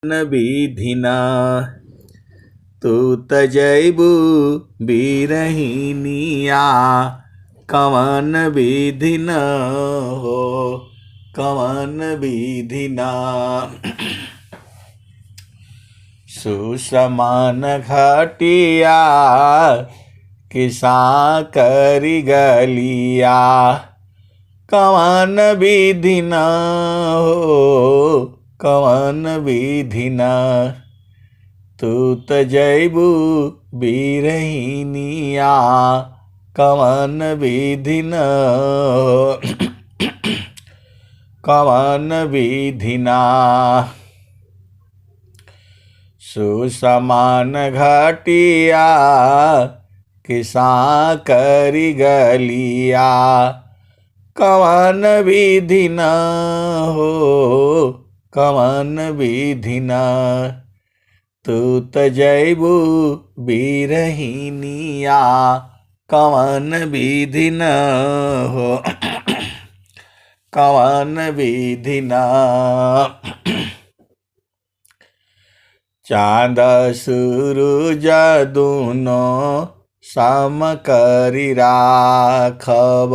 विधिना तू तजैबू बीरहिनिया कवन विधिना हो कवन विधिना। सुसमान घटिया किसा करी गलिया कवन विधिना हो कवन विधिना। तू तजैबू बीरहिनिया कवन विधिना हो कवन विधिना। सुसमान घटिया किसा करी गलिया कवन विधिना हो कवन विधिना। तू तजैबू बीरहिनिया कवन विधिना हो कवन विधिना। चाँद सूरज दूनो सम करी राखब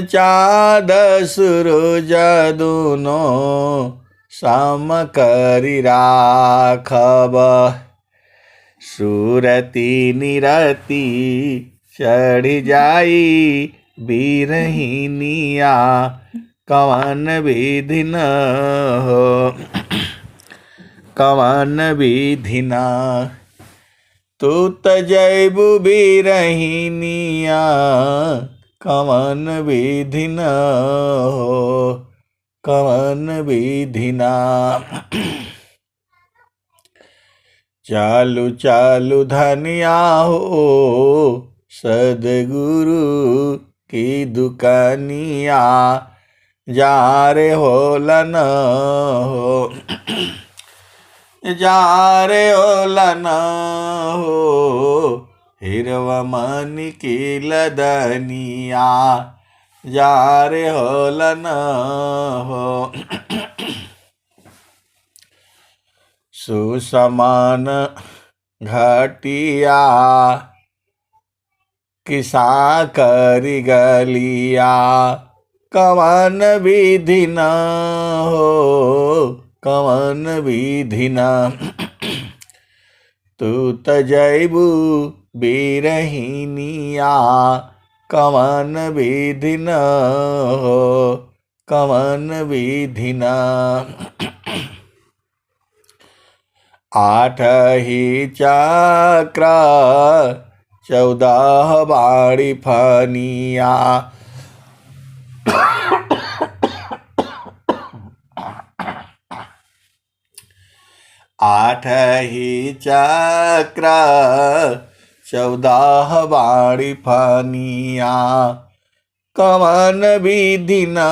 चाँद सूरज दूनो सम करी राखब। सुरती निरती चढ़ जाई बीरहिनिया कवन विधिना हो कवन विधिना। तू तजैबू बीरहिनिया कवन विधिना हो कवन विधिना। चालू चालू धनिया हो सदगुरु की दुकानिया जा रे होलन हो जा रे होलन हो हिरवा मणि की लदनिया जा रे होलन हो। सुसमान घटिया किसा करी गलिया कवन विधिना हो कवन विधिना। तू तजैबू बीरहिनिया कवन विधिना हो कवन विधिना। आठ ही चक्र 14 बाड़ी फनिया आठ ही चक्र 14 बाड़ी फनिया कवन विधिना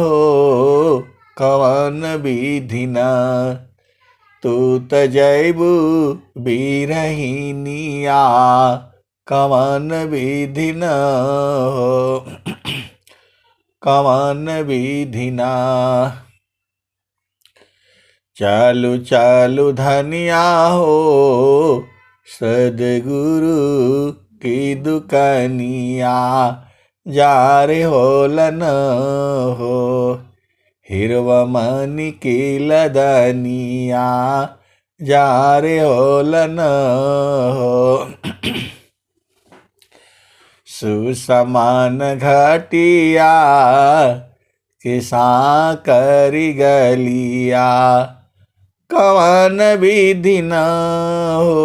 हो कवन विधिना। तू तजैबू बीरहिनिया कवन विधिना हो कवन विधिना। चालू चालू धनिया हो सदगुरु की दुकानिया जा रे होलन हो हिरवा मणि की लदनिया जा रे होलन हो। सुसमान घटिया किसा करी गलिया कवन विधिना हो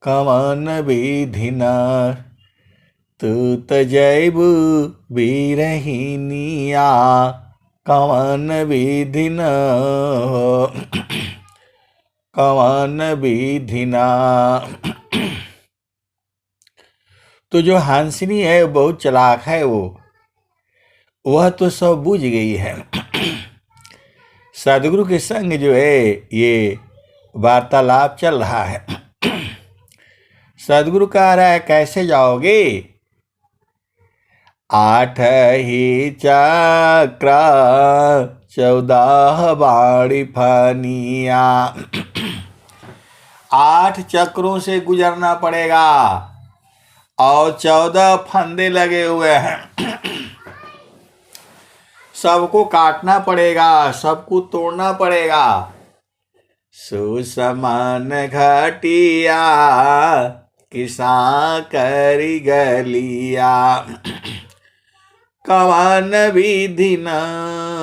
कवन विधिना। तू तजैबू बीरहिनिया कवन विधिना हो कवन विधिना। तो जो हंसिनी है बहुत चालाक है वह तो सब बूझ गई है। सदगुरु के संग जो है ये वार्तालाप चल रहा है। सदगुरु कह रहा है कैसे जाओगे। 8 ही चक्र 14 बाड़ी फनिया। 8 चक्रों से गुजरना पड़ेगा और 14 फंदे लगे हुए हैं। सबको काटना पड़ेगा, सबको तोड़ना पड़ेगा। सुसमान घटिया किसान करी गलिया, कवन विधि न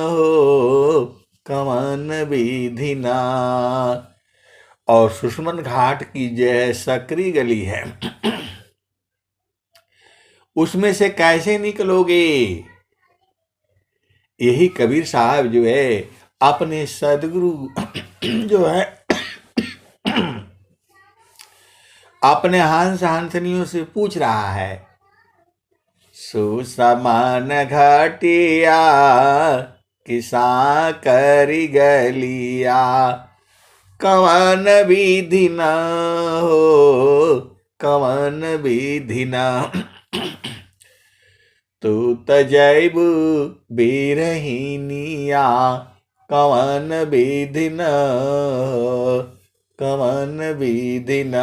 हो, कवन विधि न। और सुषमन घाट की जो सकरी गली है उसमें से कैसे निकलोगे? यही कबीर साहब जो है अपने सदगुरु जो है अपने हंस हंसनियों से पूछ रहा है। सुसमान घटिया किसान करी गलिया, कवन विधि न हो, कवन विधि न। तू तजैबु बिरहिनिया, कवन विधि न हो, कवन विधि न।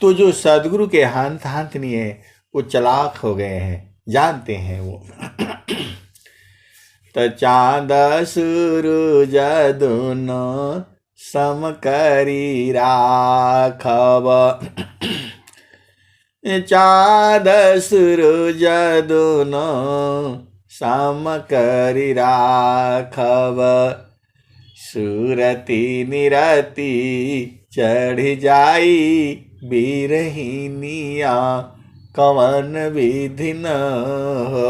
तो जो सदगुरु के हंस हंसनी है वो चालाक हो गए हैं, जानते हैं वो। तो चांद सूरज दोनों सम करी राखब, चाँद सूरज दोनों सम करी राखब, सुरती निरती चढ़ जाई बिरहिनिया, कवन विधि न हो,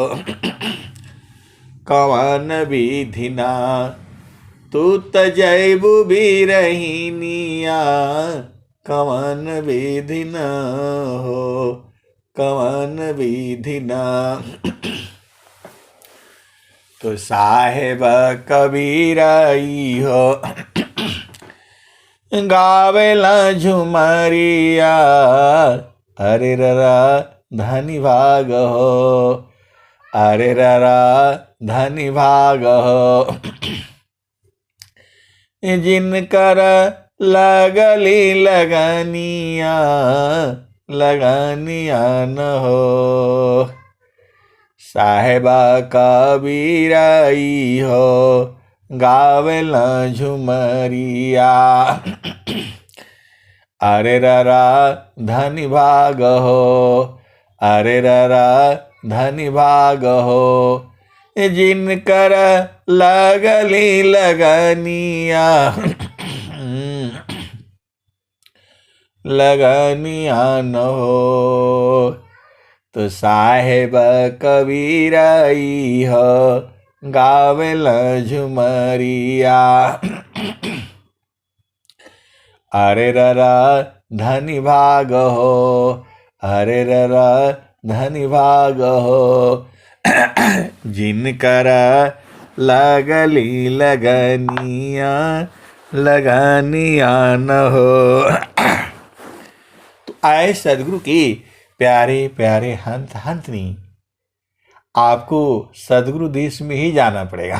कवन विधि न। तू तजैबु बिरहिनिया, कवन विधि न हो, कवन विधि न। तो साहेब कबीराई हो गावेला झुमरिया, अरे ररा धनी भाग हो, अरे ररा धनी भाग हो। जिनकर लगली लगनिया, लगनिया न हो, साहेबा कबीराई हो गावेला झुमरिया, अरे ररा धनी भाग हो, अरे ररा धनी भाग हो। जिनकर लगली लगनिया, लगनिया न हो, तो साहेब कबीराई हो गावेला झुमरिया, अरे ररा धनी भाग हो, अरे ररा धनी भाग हो। जिनकर लगली लगनिया, लगनिया न हो। तो आए सदगुरु की प्यारे प्यारे हंस हंसनी, आपको सदगुरु देश में ही जाना पड़ेगा।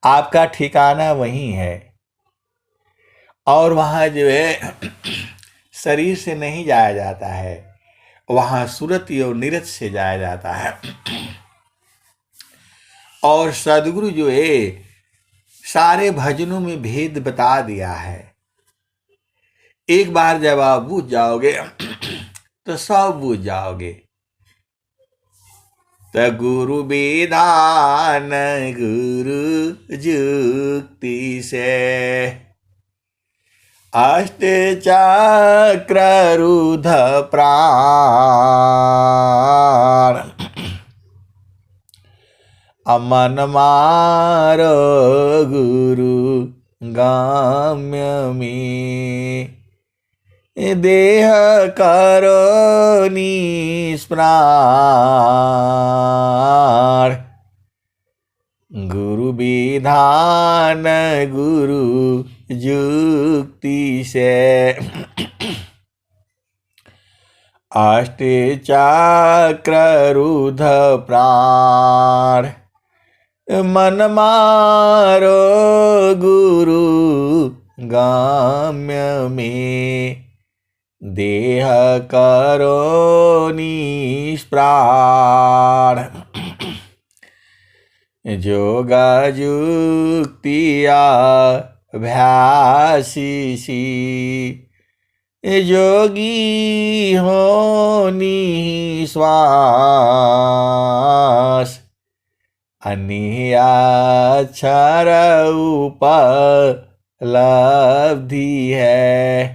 आपका ठिकाना वहीं है और वहाँ जो है शरीर से नहीं जाया जाता है, वहाँ सुरति और निरत से जाया जाता है। और सदगुरु जो है सारे भजनों में भेद बता दिया है। एक बार जब आप बूझ जाओगे तो सब बूझ जाओगे। तो गुरु विधान गुरु जुक्ति से, अष्ट चक्र रुध प्राण, अमन मार गुरु गाम्य में, देह करो निस्प्राण, गुरु विधान गुरु जुक्ति से। अष्टचक्ररूढ़ प्राण मन मारो गुरु गाम्य में देह करो निष्प्राण योगा युक्तिया अभ्यासीसी योगी होनी श्वास अनियाक्षर उपलब्धि है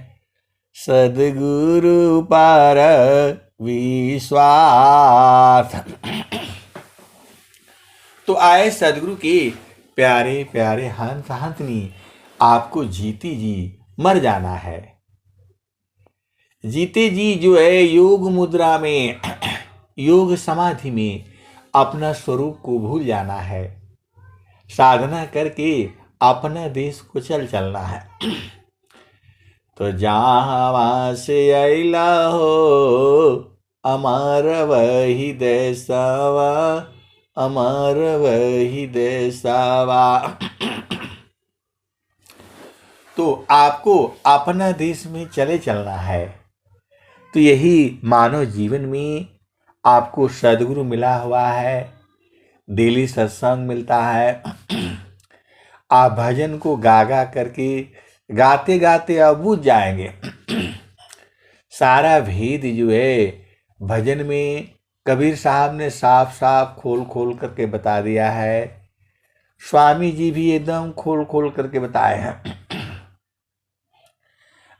सद्गुरु पर विश्वास। तो आए सदगुरु के प्यारे प्यारे हंस हंसनी, आपको जीते जी मर जाना है। जीते जी जो है योग मुद्रा में, योग समाधि में अपना स्वरूप को भूल जाना है। साधना करके अपना देश को चलना है। तो जहाँ से अला हो अमर वही देशवा, अमर वही देशवा। तो आपको अपना देश में चलना है। तो यही मानव जीवन में आपको सदगुरु मिला हुआ है, डेली सत्संग मिलता है। आप भजन को गा करके गाते गाते अब बुझ जाएंगे। सारा भेद जो है भजन में कबीर साहब ने साफ साफ खोल करके बता दिया है। स्वामी जी भी एकदम खोल करके बताए हैं।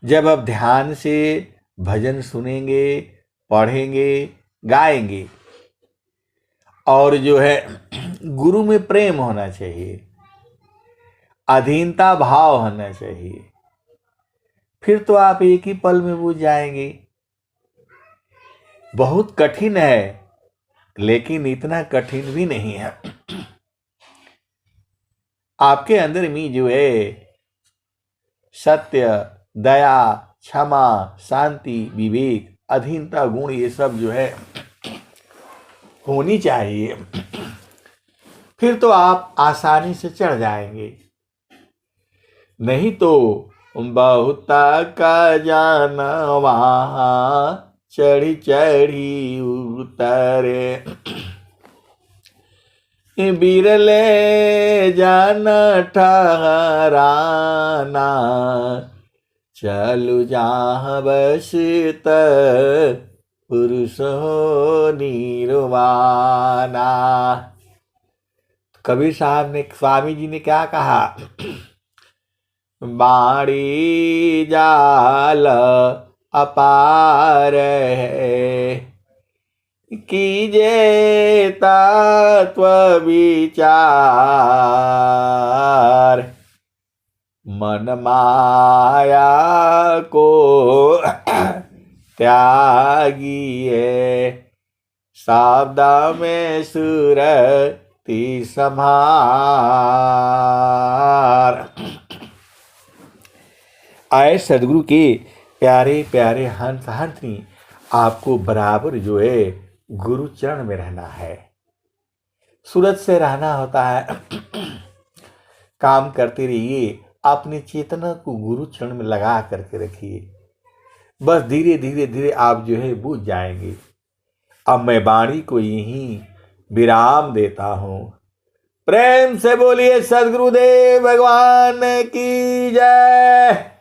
जब आप ध्यान से भजन सुनेंगे, पढ़ेंगे, गाएंगे, और जो है गुरु में प्रेम होना चाहिए, अधीनता भाव होना चाहिए, फिर तो आप एक ही पल में बुझ जाएंगे। बहुत कठिन है, लेकिन इतना कठिन भी नहीं है। आपके अंदर में जो है सत्य, दया, क्षमा, शांति, विवेक, अधीनता गुण, ये सब जो है होनी चाहिए। फिर तो आप आसानी से चढ़ जाएंगे। नहीं तो बहुत का जाना वहाँ चढ़ी चढ़ी उतरे, बिरले जाना ठहराना, चलु जहाँ बसत पुरुष हो निर्वाणा। कबीर साहब ने, स्वामी जी ने क्या कहा? बाड़ी जाल अपार है, कीजे तत्व विचार, मन माया को त्यागिए, शब्द में सुरति संभार। आए सदगुरु के प्यारे प्यारे हंस हंसनी, आपको बराबर जो है गुरु चरण में रहना है। सूरत से रहना होता है। काम करते रहिए, अपनी चेतना को गुरु चरण में लगा करके रखिए। बस धीरे धीरे धीरे आप जो है बूझ जाएंगे। अब मैं वाणी को यहीं विराम देता हूँ। प्रेम से बोलिए सदगुरुदेव भगवान की जय।